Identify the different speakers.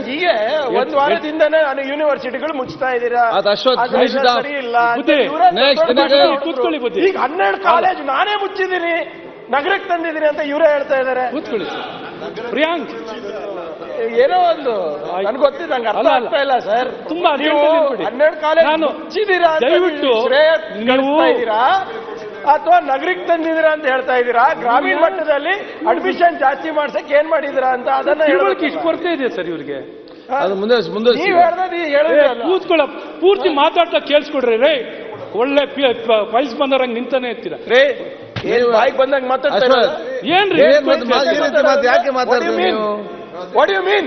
Speaker 1: ಹೀಗೆ ಒಂದ್ ವಾರದಿಂದನೇ ನಾನು ಯೂನಿವರ್ಸಿಟಿಗಳು ಮುಚ್ತಾ ಇದ್ದೀರಾ, ಸರಿ ಇಲ್ಲ. ಈಗ 12 ಕಾಲೇಜ್ ನಾನೇ ಮುಚ್ಚಿದ್ದೀನಿ, ನಗರಕ್ಕೆ ತಂದಿದ್ದೀನಿ ಅಂತ ಇವರೇ ಹೇಳ್ತಾ ಇದ್ದಾರೆ.
Speaker 2: ಪ್ರಿಯಾಂಕ್
Speaker 1: ಏನೋ ಒಂದು ನನ್ಗೆ ಗೊತ್ತಿಲ್ಲ, ನಂಗೆ ಅರ್ಥ ಆಗ್ತಾ ಇಲ್ಲ ಸರ್.
Speaker 2: ತುಂಬಾ
Speaker 1: ನೀವು 12 ಕಾಲೇಜ್ ಮುಚ್ಚಿದ್ದೀರಾ
Speaker 2: ದಯವಿಟ್ಟು
Speaker 1: ಇದ್ದೀರಾ ಅಥವಾ ನಗರಕ್ಕೆ ತಂದಿದ್ದೀರಾ ಅಂತ ಹೇಳ್ತಾ ಇದ್ದೀರಾ? ಗ್ರಾಮೀಣ ಮಟ್ಟದಲ್ಲಿ ಅಡ್ಮಿಷನ್ ಜಾಸ್ತಿ ಮಾಡ್ಸಕ್ ಏನ್ ಮಾಡಿದಿರಾ ಅಂತ ಅದನ್ನ
Speaker 2: ಇಷ್ಟು ಕೊರತೆ ಇದೆ ಸರ್ ಇವ್ರಿಗೆ. ಕೂತ್ಕೊಳ್ಳ ಪೂರ್ತಿ ಮಾತಾಡ್ತಾ ಕೇಳಿಸ್ಕೊಡ್ರಿ ರೇ. ಒಳ್ಳೆ ಫೈಲ್ಸ್ ಬಂದವ್ರಂಗ್ ನಿಂತಾನೆ ಇರ್ತೀರ
Speaker 1: ರೇ. ಬಾಯಿಗೆ ಬಂದಂಗ್ ಮಾತಾಡ್ತಾ
Speaker 2: ಏನ್ರಿ?
Speaker 3: ಯಾಕೆ ಮಾತಾಡ್ತೀವಿ ನೀವು?
Speaker 1: What do you mean?